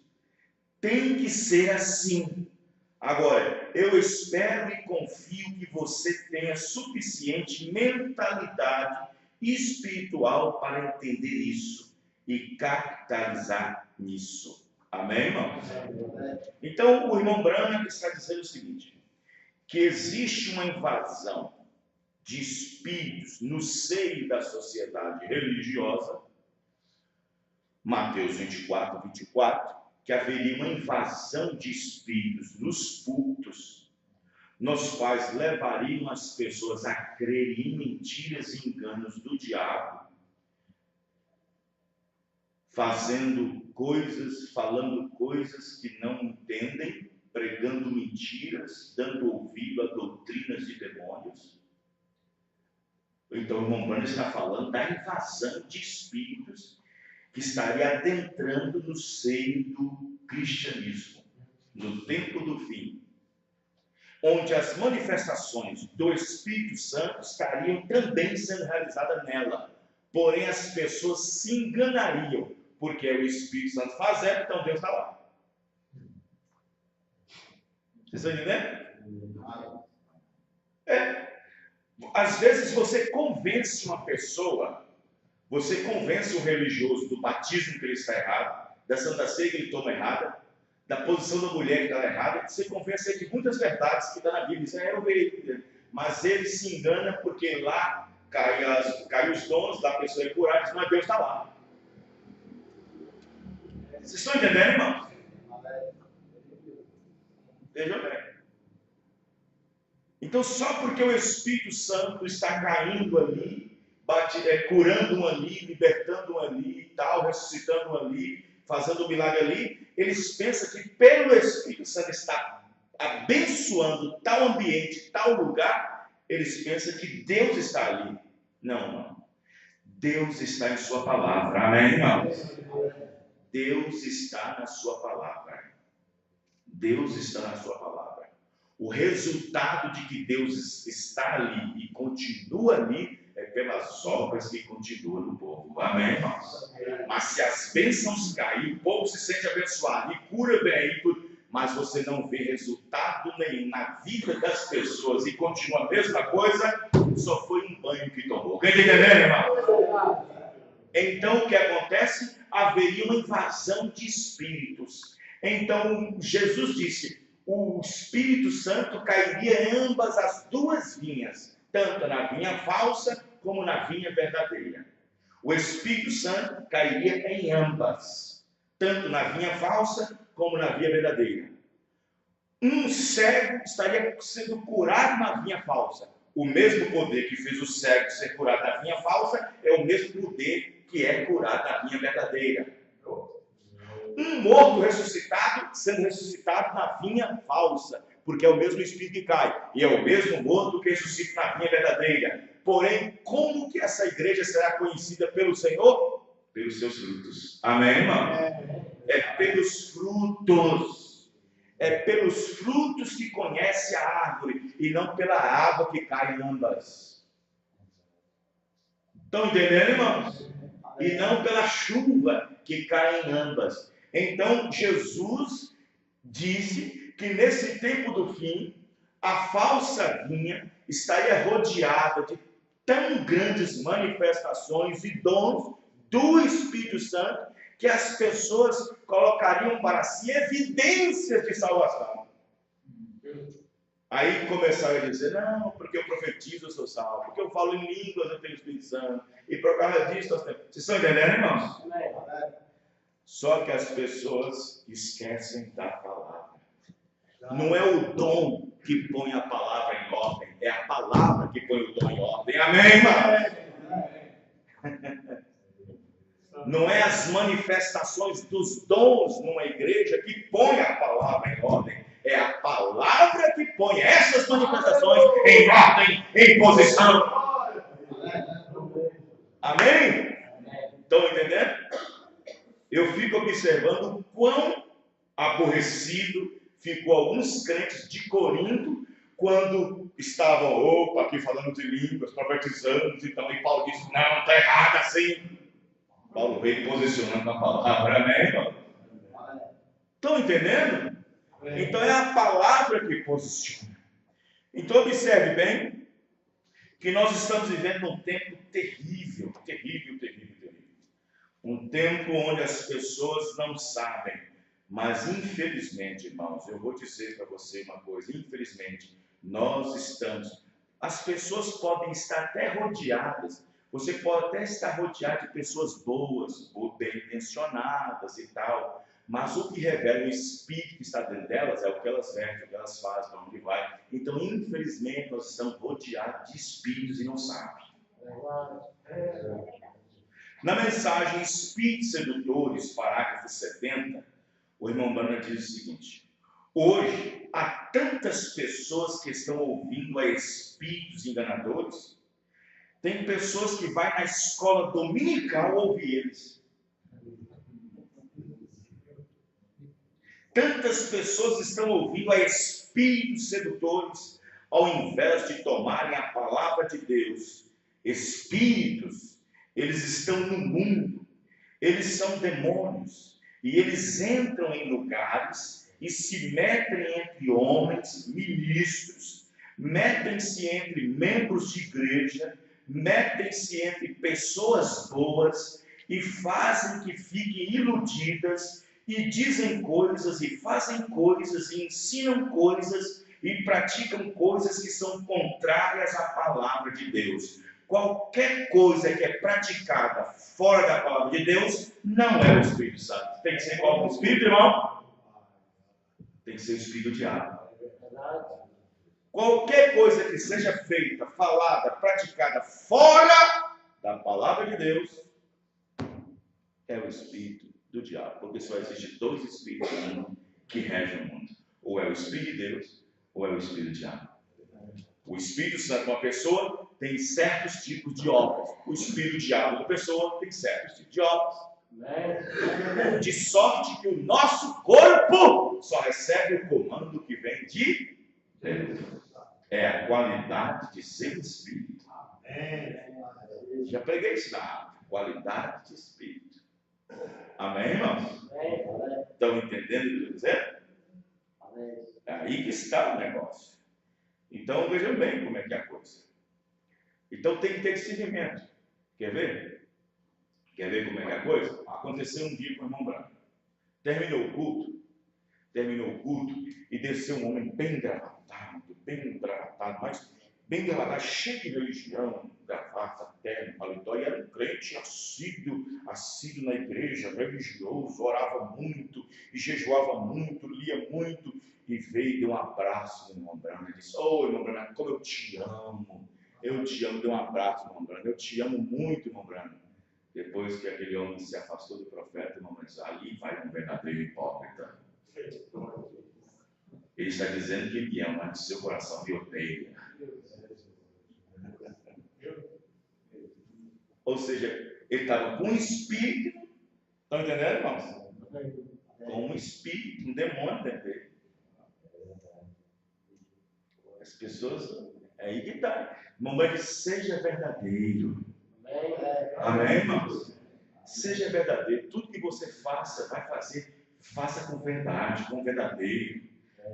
Tem que ser assim. Agora, eu espero e confio que você tenha suficiente mentalidade espiritual para entender isso e capitalizar nisso. Amém, irmão? Então, o irmão Branham está dizendo o seguinte: que existe uma invasão de espíritos no seio da sociedade religiosa, Mateus 24, 24, que haveria uma invasão de espíritos nos cultos, nos quais levariam as pessoas a crerem em mentiras e enganos do diabo, fazendo coisas, falando coisas que não entendem, pregando mentiras, dando ouvido a doutrinas de demônios. Então o irmão Branham está falando da invasão de espíritos que estaria adentrando no seio do cristianismo, no tempo do fim, onde as manifestações do Espírito Santo estariam também sendo realizadas nela. Porém, as pessoas se enganariam, porque é o Espírito Santo fazendo, então Deus está lá. Vocês estão entendendo? Às vezes você convence uma pessoa, você convence um religioso do batismo que ele está errado, da Santa Ceia que ele toma errada, da posição da mulher que está errada, você convence ele de muitas verdades que está na Bíblia. Isso eu vejo. Mas ele se engana porque lá cai os dons da pessoa é curada, mas Deus está lá. Vocês estão entendendo, irmãos? Vejam bem. Então, só porque o Espírito Santo está caindo ali, curando um ali, libertando um ali e tal, ressuscitando um ali, fazendo um milagre ali, eles pensam que pelo Espírito Santo estar abençoando tal ambiente, tal lugar, eles pensam que Deus está ali. Não, não. Deus está em sua palavra. Amém, irmãos? Deus está na sua palavra. Deus está na sua palavra. O resultado de que Deus está ali e continua ali é pelas obras que continuam no povo. Amém, irmãos? Mas se as bênçãos caem, o povo se sente abençoado e cura bem e tudo, mas você não vê resultado nenhum na vida das pessoas e continua a mesma coisa, só foi um banho que tomou. Quem está entendendo, irmão? Então o que acontece? Haveria uma invasão de espíritos. Então Jesus disse: o Espírito Santo cairia em ambas as duas vinhas, tanto na vinha falsa como na vinha verdadeira. O Espírito Santo cairia em ambas, tanto na vinha falsa como na vinha verdadeira. Um cego estaria sendo curado na vinha falsa. O mesmo poder que fez o cego ser curado na vinha falsa é o mesmo poder que é curado na vinha verdadeira. Um morto ressuscitado sendo ressuscitado na vinha falsa, porque é o mesmo Espírito que cai, e é o mesmo morto que ressuscita na vinha verdadeira. Porém, como que essa igreja será conhecida pelo Senhor? Pelos seus frutos. Amém, irmão? É pelos frutos. É pelos frutos que conhece a árvore, e não pela água que cai em ambas. Estão entendendo, irmãos? E não pela chuva que cai em ambas. Então, Jesus disse que nesse tempo do fim, a falsa vinha estaria rodeada de tão grandes manifestações e dons do Espírito Santo, que as pessoas colocariam para si evidências de salvação. Aí começaram a dizer: não, porque eu profetizo, eu sou salvo, porque eu falo em línguas, eu tenho o Espírito Santo, e por causa disso nós temos. Vocês estão entendendo, irmãos? Só que as pessoas esquecem da palavra. Não é o dom que põe a palavra em ordem, é a palavra que põe o dom em ordem. Amém, irmão? Não é as manifestações dos dons numa igreja que põe a palavra em ordem, é a palavra que põe essas manifestações em ordem, em posição. Amém? Estão entendendo? Eu fico observando o quão aborrecido ficou alguns crentes de Corinto quando estavam, aqui falando de línguas, profetizando, então, e Paulo disse: não, está errado assim. Paulo veio posicionando a palavra, amém, irmão? Estão entendendo? Então é a palavra que posiciona. Então observe bem que nós estamos vivendo um tempo terrível, terrível, terrível, terrível. Um tempo onde as pessoas não sabem, mas infelizmente, irmãos, eu vou dizer para você uma coisa: infelizmente, nós estamos, as pessoas podem estar até rodeadas, você pode até estar rodeado de pessoas boas, bem intencionadas e tal, mas o que revela o espírito que está dentro delas é o que elas vestem, o que elas fazem, para onde vai. Então, infelizmente, nós estamos rodeados de espíritos e não sabemos. Na mensagem Espíritos Sedutores, parágrafo 70, o irmão Branham diz o seguinte: hoje há tantas pessoas que estão ouvindo a espíritos enganadores. Tem pessoas que vão na escola dominical ouvir eles. Tantas pessoas estão ouvindo a espíritos sedutores, ao invés de tomarem a palavra de Deus. Espíritos, eles estão no mundo, eles são demônios, e eles entram em lugares e se metem entre homens, ministros, metem-se entre membros de igreja, metem-se entre pessoas boas e fazem que fiquem iludidas e dizem coisas e fazem coisas e ensinam coisas e praticam coisas que são contrárias à palavra de Deus. Qualquer coisa que é praticada fora da palavra de Deus não é o Espírito Santo. Tem que ser qual o Espírito, irmão? Tem que ser o Espírito do diabo. Qualquer coisa que seja feita, falada, praticada fora da palavra de Deus é o espírito do diabo, porque só existe dois espíritos no mundo que regem o mundo. Ou é o Espírito de Deus, ou é o Espírito do diabo. O Espírito Santo de uma pessoa tem certos tipos de obras. O Espírito diabo de uma pessoa tem certos tipos de obras. De sorte que o nosso corpo só recebe o comando que vem de Deus. É a qualidade de ser espírito. Já preguei isso na aula. Qualidade de espírito. Amém, irmãos? Estão entendendo o que eu estou dizendo? É aí que está o negócio. Então vejam bem como é que é a coisa. Então tem que ter discernimento. Quer ver? Quer ver como é que é a coisa? Aconteceu um dia com o irmão Branco. Terminou o culto e desceu um homem bem gravatado, mas bem gravatado, cheio de religião, gravata, terno, paletó, e era um crente assíduo na igreja, religioso, orava muito, e jejuava muito, lia muito, e veio e deu um abraço no irmão Branco, e disse: "Ô, irmão Branco, como eu te amo, deu um abraço, irmão Branco, eu te amo muito, irmão Branco." Depois que aquele homem se afastou do profeta, irmão Branco, ali vai um verdadeiro hipócrita. Ele está dizendo que me ama, mas seu coração me odeia. Ou seja, ele estava com um espírito, estão entendendo, irmãos? Com um espírito, um demônio dentro dele. As pessoas, é aí que está. Mamãe, seja verdadeiro. Amém, irmãos? Seja verdadeiro. Tudo que você faça, vai fazer, faça com verdade, com verdadeiro.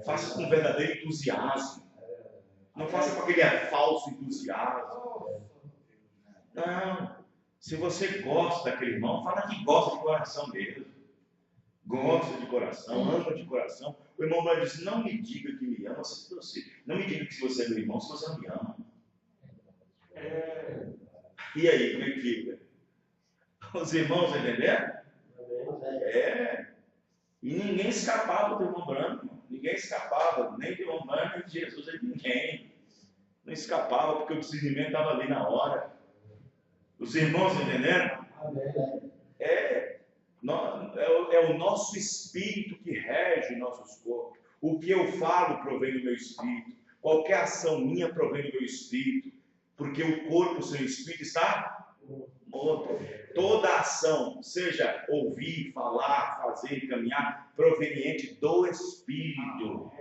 Faça com verdadeiro entusiasmo. Não faça com aquele falso entusiasmo. Não. Se você gosta daquele irmão, fala que gosta de coração mesmo. Gosta de coração, ama de coração. O irmão vai dizer: não me diga que me ama se você. Não me diga que se você é meu irmão, se você não me ama. E aí, como é que fica? Os irmãos entenderam? E ninguém escapava do irmão Branco. Ninguém escapava, nem do irmão Branco, nem de Jesus, nem de ninguém. Não escapava, porque o discernimento estava ali na hora. Os irmãos entenderam? É o nosso espírito que rege nossos corpos. O que eu falo provém do meu espírito. Qualquer ação minha provém do meu espírito. Porque o corpo sem o espírito está morto. Toda ação, seja ouvir, falar, fazer, caminhar, proveniente do espírito.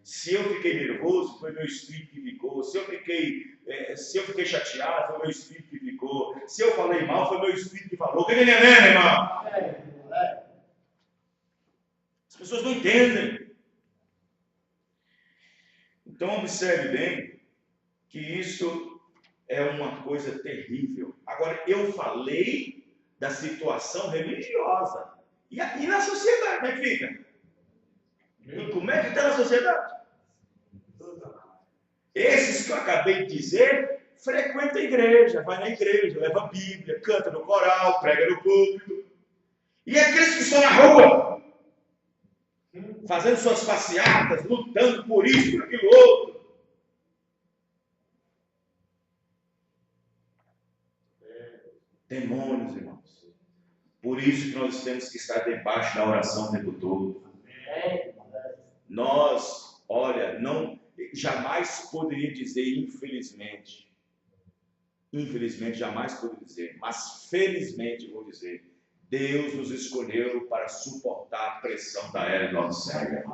Se eu fiquei nervoso, foi meu espírito que ficou. Se eu fiquei chateado, foi meu espírito que ficou. Se eu falei mal, foi meu espírito que falou. Quem entendendo, irmão? As pessoas não entendem. Então observe bem que isso é uma coisa terrível. Agora, eu falei da situação religiosa. E aqui na sociedade, como é que fica? E como é que está na sociedade? Esses que eu acabei de dizer, frequenta a igreja, vai na igreja, leva a Bíblia, canta no coral, prega no púlpito. E aqueles que estão na rua, fazendo suas passeatas, lutando por isso, por aquilo outro. Demônios, irmãos. Por isso que nós temos que estar debaixo da oração o tempo todo. Nós, olha, jamais poderia dizer infelizmente. Infelizmente jamais poderia dizer, mas felizmente vou dizer. Deus nos escolheu para suportar a pressão da era de Laodiceia.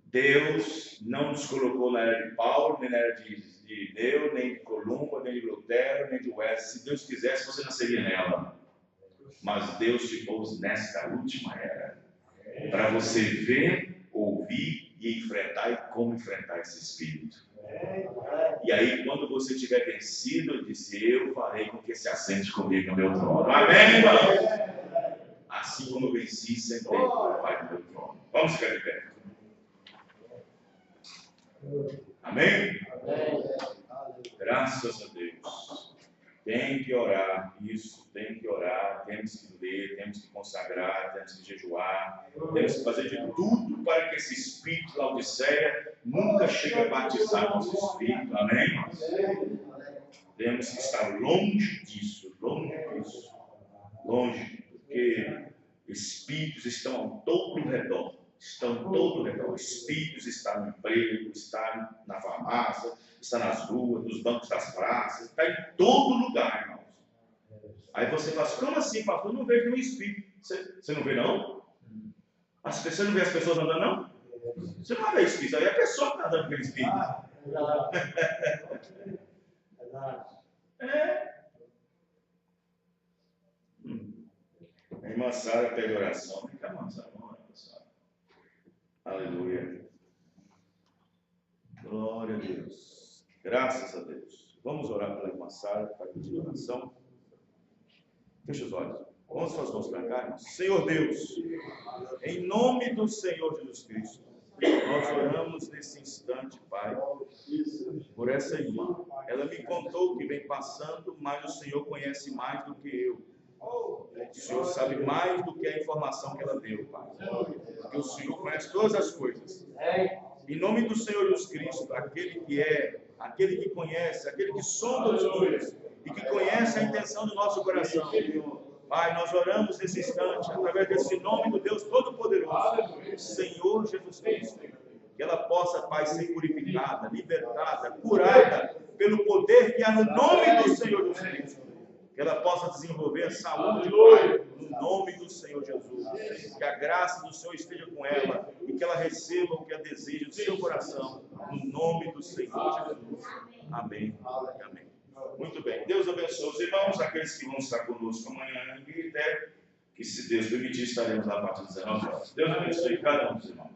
Deus não nos colocou na era de Paulo, nem na era de Neu, nem de Columba, nem de Lutero, nem de Wesley. Se Deus quisesse, você nasceria nela. Mas Deus te pôs nesta última era, para você ver, ouvir e enfrentar, e como enfrentar esse espírito. E aí, quando você tiver vencido, eu disse: eu farei com que se assente comigo no meu trono. Amém, irmão? Assim como eu venci, sentei com o Pai no meu trono. Vamos ficar de pé. Amém? Graças a Deus. Tem que orar, isso, tem que orar, temos que ler, temos que consagrar, temos que jejuar, temos que fazer de tudo para que esse espírito de Laodiceia nunca chegue a batizar nosso espírito, amém? Temos que estar longe disso, Longe disso. Longe, porque espíritos estão ao todo redor. Estão todo redor. Espíritos estão no emprego, estão na farmácia, está nas ruas, nos bancos das praças, está em todo lugar, irmãos. Aí você fala assim, como assim, pastor? Eu não vejo nenhum espírito. Você não vê, não? Você não vê as pessoas andando, não? Você não vai ver espírito, aí é a pessoa que está andando com aquele espírito. A irmã Sara pede oração. Fica mansa, irmã Sara. Aleluia. Glória a Deus. Graças a Deus. Vamos orar pela irmã Sara, para pedir oração. Feche os olhos. Vamos suas mãos para cá, irmãos. Senhor Deus, em nome do Senhor Jesus Cristo, nós oramos nesse instante, Pai, por essa irmã. Ela me contou o que vem passando, mas o Senhor conhece mais do que eu. O Senhor sabe mais do que a informação que ela deu, Pai. Porque o Senhor conhece todas as coisas. Em nome do Senhor Jesus Cristo, aquele que é, aquele que conhece, aquele que sonda os olhos e que conhece a intenção do nosso coração. Pai, nós oramos nesse instante, através desse nome do Deus Todo-Poderoso, Senhor Jesus Cristo, que ela possa, Pai, ser purificada, libertada, curada, pelo poder que há no nome do Senhor Jesus Cristo. Que ela possa desenvolver a saúde, Pai, no nome do Senhor Jesus. Que a graça do Senhor esteja com ela e que ela receba o que ela deseja do seu coração, no nome do Senhor Jesus. Amém. Amém. Muito bem. Deus abençoe os irmãos, aqueles que vão estar conosco amanhã em Birité, que se Deus permitir estaremos lá a partir das 19 horas. Deus abençoe cada um dos irmãos.